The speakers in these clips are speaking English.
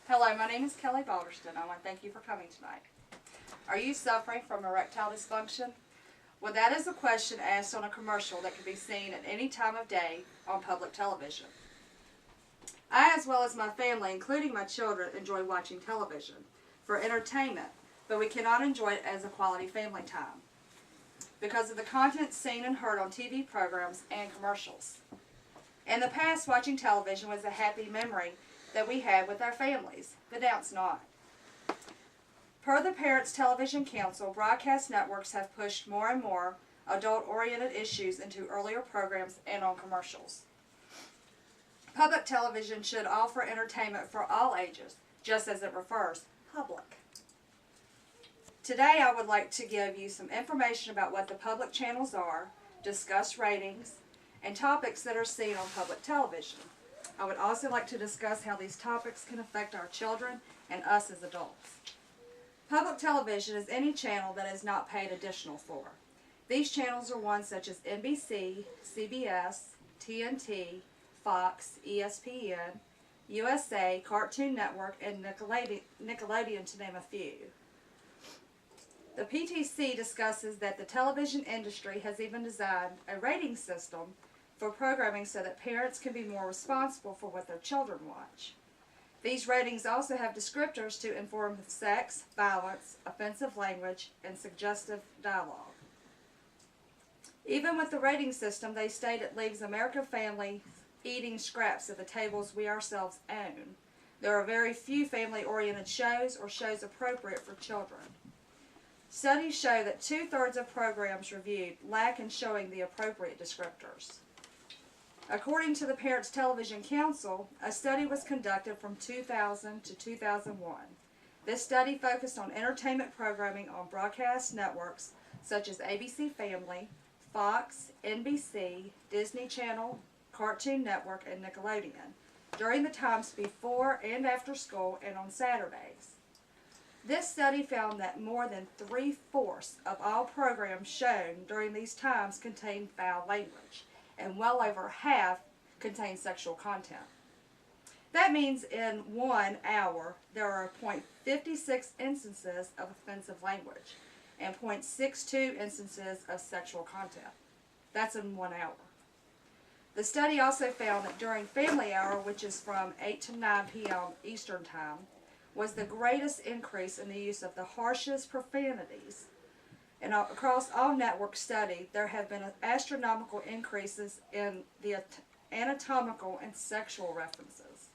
Hello, my name is Kelly Balderston. I want to thank you for coming tonight. Are you suffering from erectile dysfunction? Well, that is a question asked on a commercial that can be seen at any time of day on public television. I, as well as my family, including my children, enjoy watching television for entertainment, but we cannot enjoy it as a quality family time because of the content seen and heard on TV programs and commercials. In the past, watching television was a happy memory that we had with our families, but now it's not. Per the Parents Television Council, broadcast networks have pushed more and more adult-oriented issues into earlier programs and on commercials. Public television should offer entertainment for all ages, just as it refers public. Today I would like to give you some information about what the public channels are, discuss ratings, and topics that are seen on public television. I would also like to discuss how these topics can affect our children and us as adults. Public television is any channel that is not paid additional for. These channels are ones such as NBC, CBS, TNT, Fox, ESPN, USA, Cartoon Network, and Nickelodeon, to name a few. The PTC discusses that the television industry has even designed a rating system for programming so that parents can be more responsible for what their children watch. These ratings also have descriptors to inform of sex, violence, offensive language, and suggestive dialogue. Even with the rating system, they state it leaves American families eating scraps at the tables we ourselves own. There are very few family-oriented shows or shows appropriate for children. Studies show that 2/3 of programs reviewed lack in showing the appropriate descriptors. According to the Parents Television Council, a study was conducted from 2000 to 2001. This study focused on entertainment programming on broadcast networks such as ABC Family, Fox, NBC, Disney Channel, Cartoon Network, and Nickelodeon during the times before and after school and on Saturdays. This study found that more than 3/4 of all programs shown during these times contained foul language, and well over half contain sexual content. That means in 1 hour there are 0.56 instances of offensive language and 0.62 instances of sexual content. That's in 1 hour. The study also found that during family hour, which is from 8 to 9 p.m. Eastern Time, was the greatest increase in the use of the harshest profanities. And across all networks studied, there have been astronomical increases in the anatomical and sexual references.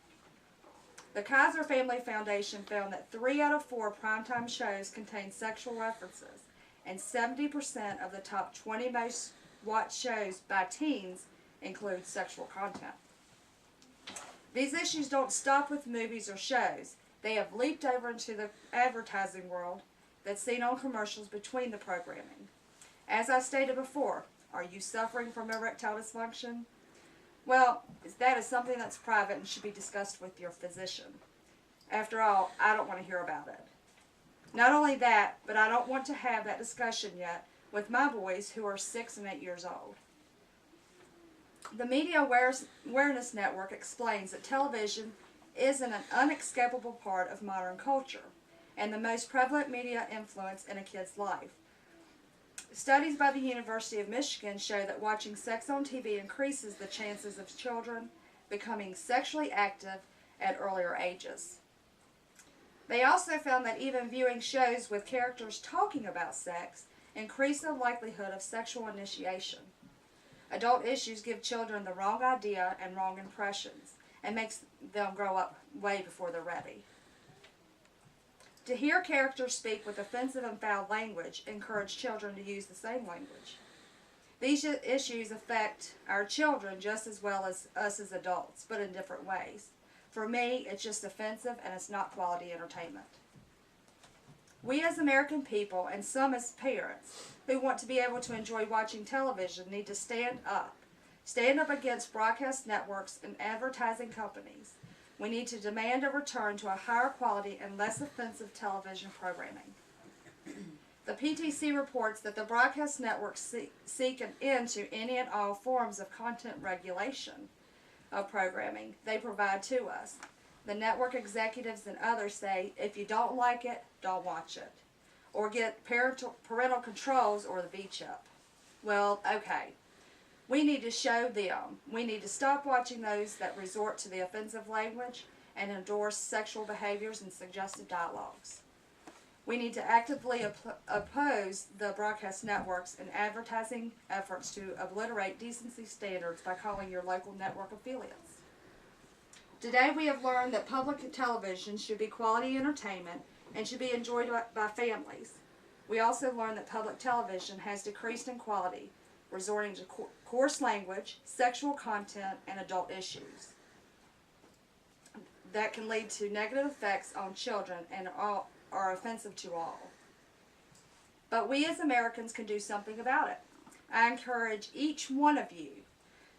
The Kaiser Family Foundation found that 3 out of 4 primetime shows contain sexual references, and 70% of the top 20 most watched shows by teens include sexual content. These issues don't stop with movies or shows. They have leaped over into the advertising world that's seen on commercials between the programming. As I stated before, are you suffering from erectile dysfunction? Well, that is something that's private and should be discussed with your physician. After all, I don't want to hear about it. Not only that, but I don't want to have that discussion yet with my boys who are 6 and 8 years old. The Media Awareness Network explains that television is an unescapable part of modern culture and the most prevalent media influence in a kid's life. Studies by the University of Michigan show that watching sex on TV increases the chances of children becoming sexually active at earlier ages. They also found that even viewing shows with characters talking about sex increase the likelihood of sexual initiation. Adult issues give children the wrong idea and wrong impressions, and makes them grow up way before they're ready. To hear characters speak with offensive and foul language encourage children to use the same language. These issues affect our children just as well as us as adults, but in different ways. For me, it's just offensive and it's not quality entertainment. We as American people, and some as parents, who want to be able to enjoy watching television need to stand up. Stand up against broadcast networks and advertising companies. We need to demand a return to a higher quality and less offensive television programming. The PTC reports that the broadcast networks seek an end to any and all forms of content regulation of programming they provide to us. The network executives and others say, if you don't like it, don't watch it. Or get parental controls or the V-chip. Well, okay. We need to show them. We need to stop watching those that resort to the offensive language and endorse sexual behaviors and suggestive dialogues. We need to actively oppose the broadcast networks and advertising efforts to obliterate decency standards by calling your local network affiliates. Today we have learned that public television should be quality entertainment and should be enjoyed by families. We also learned that public television has decreased in quality, resorting to coarse language, sexual content, and adult issues that can lead to negative effects on children and are offensive to all. But we as Americans can do something about it. I encourage each one of you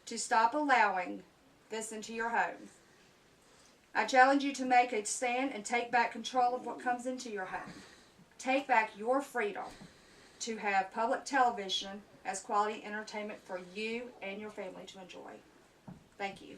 to stop allowing this into your home. I challenge you to make a stand and take back control of what comes into your home. Take back your freedom to have public television as quality entertainment for you and your family to enjoy. Thank you.